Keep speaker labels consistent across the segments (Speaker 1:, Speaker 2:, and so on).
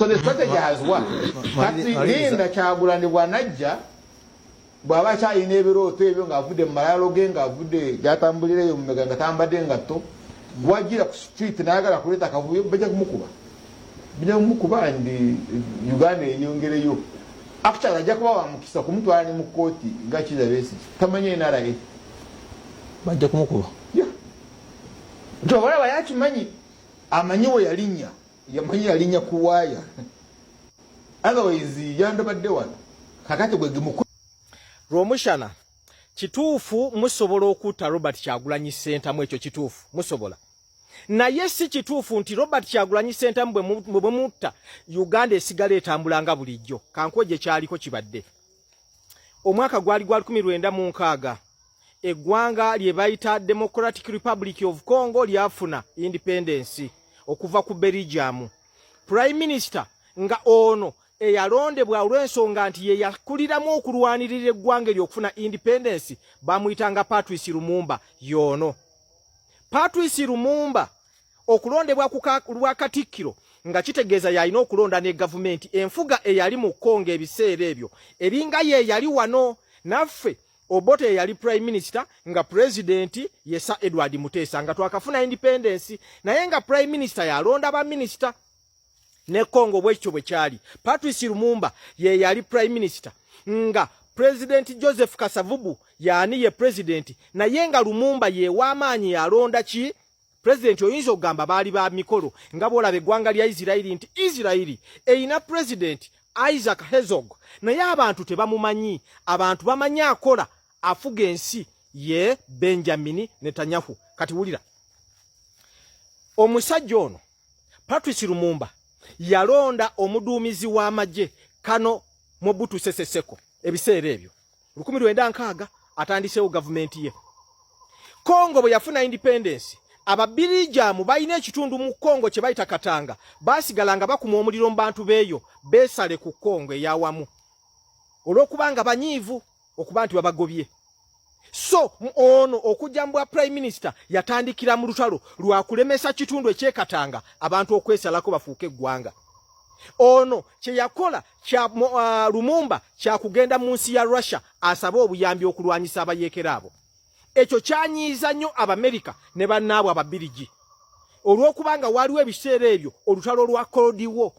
Speaker 1: So the strategy has worked. Kati linda Kyagulanyi bwanajja bwaba kyalina ebirooto ebyo ng'avudde mu malaalo ge ng'avudde gy'atambulireyo mu mega nga tambadde ngatto bw'ajjira ku street n'ayagala kuleeta akavuyo bajja kumukuba ndi Uganda eyongereyo actually ajja kuba wamukisa kumutwala ne mu kkooti nga Kizza Besigye tamanye NRA
Speaker 2: bajja kumukuba
Speaker 1: nto balaba yakimanyi amanyi we yalinnya kuwaaya otherwise yandabadde wano kakati bwe gimukuba
Speaker 2: Romushana kituufu musobola okutta Robert Kyagulanyi Ssentamu ekyo kituufu musobola naye si kituufu nti Robert Kyagulanyi Ssentamu bwe mutta Uganda esigala etambulanga bulijjo kankweje kyaliko kibadde omwaka gwali 1996 eggwanga lye bayita Democratic Republic of Congo lyafuna independence okuva ku Belgium Prime Minister nga ono eyalondebwa olw'ensonga nti ye yakuliramu okulwanirira eggwanga eryokufuna independence bamuyitanga Patrice Lumumba yono Patrice Lumumba okulondebwa lwa Katikkiro nga kitegeeza yalina okulonda ne gavumenti enfuga eyali mu Kongo ebiseera ebyo eringa ye yali wano naffe Obote yali Prime Minister nga President Yesa Edward Mutesa nga twakafuna independence naye nga Prime Minister yalonda ba minister ne Kongo bwekyo bwe kyali Patrice Lumumba ye yali Prime Minister nga President Joseph Kasavubu yani ye President naye nga Lumumba ye w'amaanyi yalonda ki President oyinza okugamba baali ba mikolo nga bwolaba eggwanga lya Israeli nti Israeli eyina President Isaac Herzog naye abantu tebamumanyi abantu bamanyi akola afuga ensi ye Benjamin Netanyahu kati wulira omusajja ono Patrice Lumumba yalonda omuduumizi w'amagye Kano Mobutu Sese Seko ebiseera ebyo 1960 atandiseewo gavumenti ye Kongo bwe yafuna independence ababirijamu balina ekitundu mu Kongo kye bayita Katanga basigalanga bakuma omuliro mu bantu beeyo beesale ku Kongo eyawamu olw'okubanga banyiivu okuba nti babagobye so ono okujja mu Prime Minister yatandikira mu lutalo lwakulemesa kitundu ekyekatanga abantu okwesalako bafuuke eggwanga ono kye yakola kya Lumumba kyakugenda mu nsi ya Russia asaba obuyambi okulwanyisa abayeekera abo ekyo kyanyiiza nnyo Abamerika ne bannaabwe Ababirigi olw'okubanga waliwo ebiseera ebyo olutalo lwa Cold War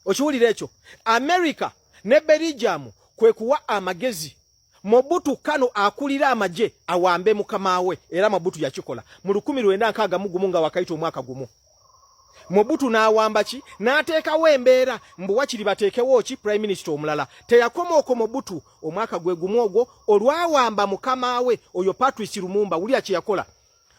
Speaker 2: okiwulira ekyo America ne Belgium kwe kuwa amagezi Mobutu Kano akulira amagye awambe mukama we era Mobutu yakikola mu 1961 nga wakaita omwaka gumu Mobutu n'awamba ki n'ateekawo embeera mbu wakiri bateekewo ki Prime Minister omulala teyakoma okwo Mobutu omwaka gwe gumu ogwo olwawamba mukama we oyo Patrice Lumumba wuli kye yakola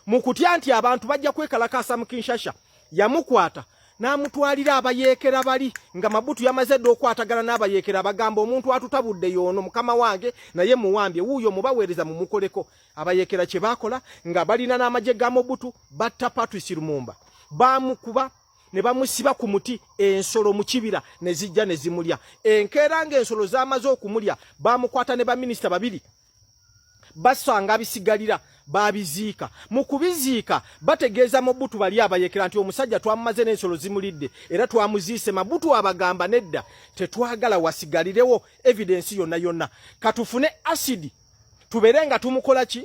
Speaker 2: mu kutya nti abantu bajja kwekalakasa mu Kinshasa yamukwata n'amutwalira abayeekera bali nga Mobutu yamaze dde okwatagana n'abayeekera bagamba omuntu atutabudde yono mukama wange naye muwambye wuuyo mubaweereza mu mukoleko abayeekera kye bakola nga balina n'amagye ga Mobutu batta Patrice Lumumba bamukuba ne bamusiba ku muti ensolo mu kibira ne zijja ne zimulya enkeera ng'ensolo zamaze okumulya bamukwata ne ba minisita babiri basanga bisigalira babiziika mu kubiziika bategeeza Mobutu bali abayeekera nti omusajja twamumaze n'ensolo zimulidde era twamuziise Mobutu abagamba nedda tetwagala wasigalirewo evidence yonna katufune acid tuberenga tumukola ki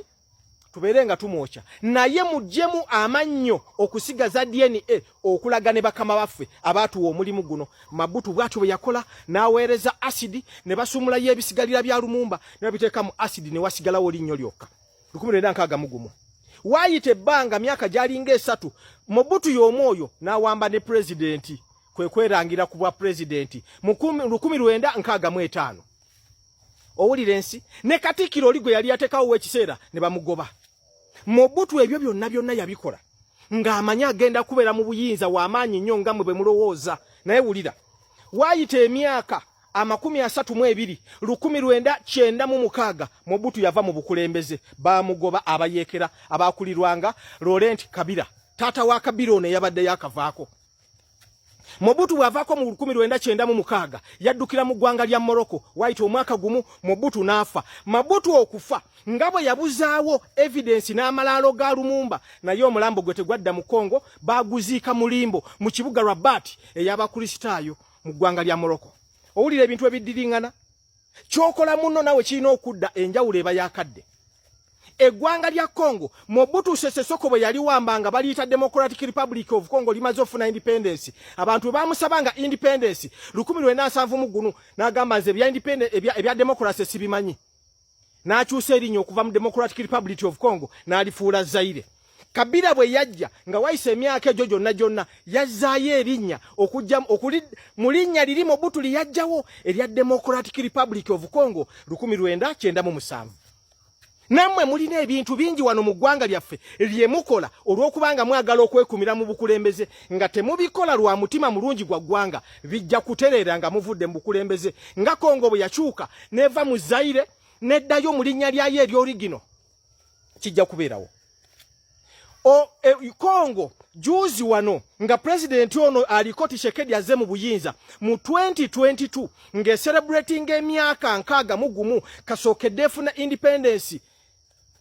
Speaker 2: tuberenga tumwocha naye mujjemu amannyo okusigaza DNA okulaga ne bakama baffe abatuwa omulimu guno Mobutu bwatyo bwe yakola n'aweereza acid ne basumula y'ebisigalira bya Lumumba ne babiteeka mu acid ne wasigalawo linnyo lyokka 1961 waayita ebbanga myaka gyalinga 3 Mobutu y'omwoyo n'awamba ne president kwe kwerangira ku bwa president mu 1965 owulira ensi ne Katikkiro oli gwe yali yateekawo w'ekiseera ne bamugoba Mobutu ebyo byonna yabikola ng'amanya agenda kubeera mu buyinza w'amaanyi nnyo nga mwe bwe mulowooza naye wulira waayita emyaka 32 1996 Mobutu yava mu bukulembeze bamugoba abayeekera abakulirwanga Laurent Kabila taata wa Kabila ono yabadde yakavaako Mobutu bwavaako mu 1996 yaddukira mu ggwanga lya Morocco waita omwaka gumu Mobutu n'afa. Mobutu okufa nga bwe yabuzaawo evidence n'amalaalo ga Lumumba naye omulambo gwe tegwadda mu Congo baaguziika mu Limbo mu kibuga Rabat ey'abakristaayo mu ggwanga lya Morocco. Owulira ebintu ebiddiringana kyokola muno nawe kirina okudda enjawulo eba yakadde. Eggwanga lya Congo Mobutu Sese Seko bwe yali wambanga baliyita Democratic Republic of Congo limaze ofuna independence. Abantu baamusabanga independence 1975 n'agamba nze ebya independence ebya democracy sibimanyi. N'akyusa erinnya okuva mu Democratic Republic of Congo n'alifuula Zaire. Kabila bwe yajja nga wayise emyaka egyo gyonna yazzaayo erinnya okujja mu linnya liri Mobutu liyajjawo erya Democratic Republic of Congo 1997. Nammwe mulina ebintu bingi wano mu ggwanga lyaffe lye mukola olw'okubanga mwagala okwekumira mu bukulembeze nga temubikola lwa mutima mulungi gwa ggwanga bijja kutereera nga muvudde mu bukulembeze nga Congo bwe yakyuka neva mu Zaire neddayo mu linnya lyayo ery'origino kijja kubeerawo. Congo juzi wano nga president ono aliko Tshisekedi azze mu buyinza mu 2022 nge celebrating emyaka 61 kasookedde efuna independence.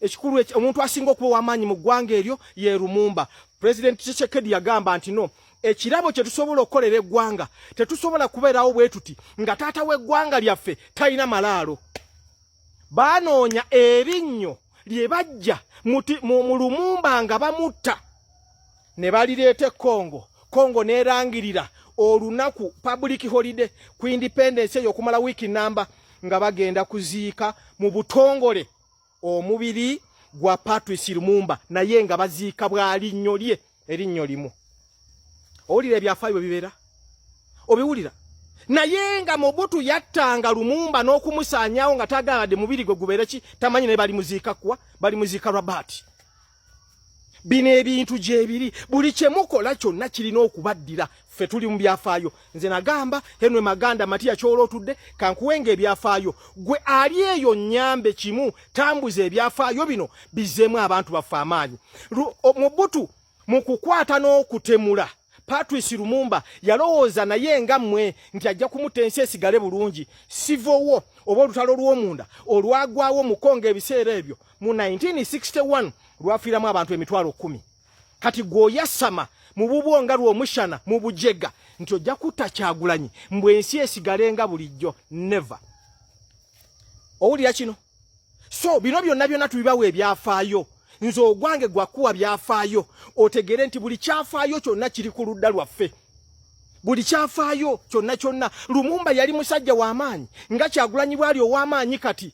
Speaker 2: Ekikulu omuntu asinga okuba w'amaanyi mu ggwanga eryo ye Lumumba. President Tshisekedi yagamba nti no ekirabo kye tusobola okukolera eggwanga tetusobola kubeerawo bwe tuti nga taata w'eggwanga lyaffe talina malaalo. Baanoonya erinnyo lye bajja mu Lumumba nga bamutta ne balireeta Congo neerangirira olunaku public holiday ku independence eyo okumala wiiki namba nga bagenda kuziika mu butongole omubiri gwa Patrice Lumumba naye nga baziika bwalinnyo lye erinnyo limu. Owulira ebyafaayo bibeera obiwulira naye nga Mobutu yattanga Lumumba n'okumusaanyawo nga tagaladde mubiri gwe gubeere ki tamanyi naye balimuziika kuwa balimuziika Rabat. Bino ebintu gyebiri buli kye mukola kyonna kirina okubaddira ffe tuli mu byafaayo. Nze nagamba Henry Maganda Matiya ky'olootudde kankuwenga ebyafaayo gwe ali eyo nnyambe kimu tambuza ebyafaayo bino bizeemu abantu baffe amaanyi. Mobutu mu kukwata n'okutemula Patrice Lumumba yalowooza naye nga mmwe nti ajja kumutta ensi esigale bulungi. Sivowo oba olutalo lw'omunda olwagwawo mu Congo ebiseera ebyo mu 1961 lwafiiramu abantu 10,000. Kati gwoyasama mu bubwonga lw'omushana mu bujega nti ojja kutta Kyagulanyi mbwe ensi esigale nga bulijjo. Never. Owulira kino? So bino byonna tubibawo ebyafaayo. Nzo ogwange gwakuwa byafaayo otegere nti buli kyafaayo kyonna kiri ku ludda lwaffe. Buli kyafaayo kyonna Lumumba yali musajja w'amaanyi nga Kyagulanyi bwali ow'amaanyi kati.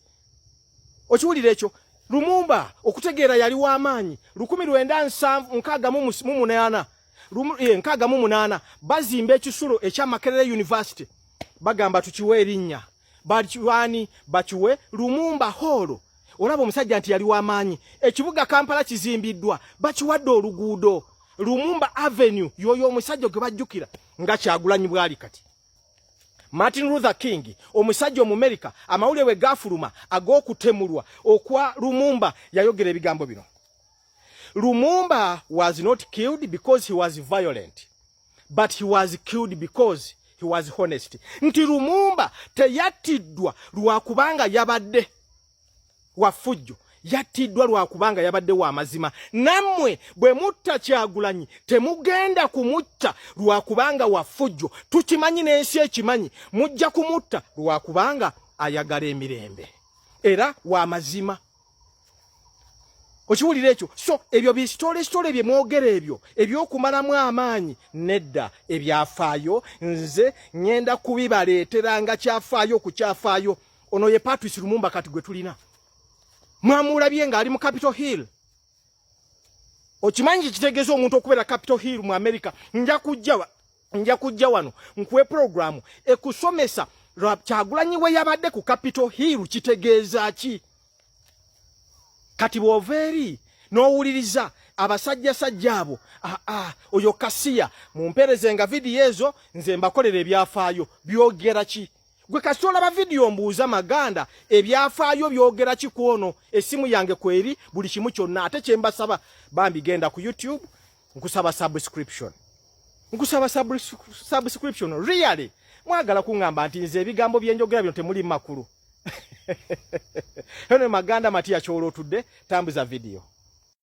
Speaker 2: Okiwulira ekyo? Lumumba okutegeera yali w'amaanyi 1968 bazimba ekisulo ekya Makerere University bagamba tukiwe erinnya bakiwe Lumumba Hall. Olaba omusajja nti yali w'amaanyi. Ekibuga Kampala kizimbiddwa bakiwadde oluguudo Lumumba Avenue yoyo omusajja gwe bajjukira nga Kyagulanyi bwali kati. Martin Luther King omusajja Omumerika amawulire we gafuluma ag'okutemulwa okwa Lumumba yayogera ebigambo bino. Lumumba was not killed because he was violent, but he was killed because he was honest. Nti Lumumba teyattiddwa lwakubanga yabadde wafujjo, yattiddwa lwakubanga yabadde wa mazima. Nammwe bwe mutta Kyagulanyi temugenda kumutta lwakubanga wafujjo. Tukimanyi n'ensi ekimanyi mujja kumutta lwakubanga ayagala emirembe era wa mazima. Okiwulira ekyo? So ebyo bisitole bye mwogera ebyo ebyokumalamu amaanyi nedda ebyafaayo nze ngenda kubibaleeteranga kyafaayo ku kyafaayo. Ono ye Patrice Lumumba kati gwe tulina. Mwamulabye nga ali mu Capitol Hill. Okimanyi kitegeeza omuntu okubeera Capitol Hill mu America. Nja kujja wano nkuwe programu ekusomesa Kyagulanyi we yabadde ku Capitol Hill kitegeeza ki. Kati bw'oveeri n'owuliriza abasajjasajja abo oyo Kasiya mumperezenga vidiyo ezo nze mbakolera ebyafaayo byogera ki. Gwe kasitola ba video mbuuza Maganda ebyafaayo byogera ki kwono esimu yange kweri buli kimu kyonna ate kye mbasaba bambi genda ku YouTube nkusaba subscription. Nkusaba subscription really mwagala kungamba nti nze ebigambo byenjogera bino temuli makulu. Hene maganda Matia Cholo tudde tambuza video.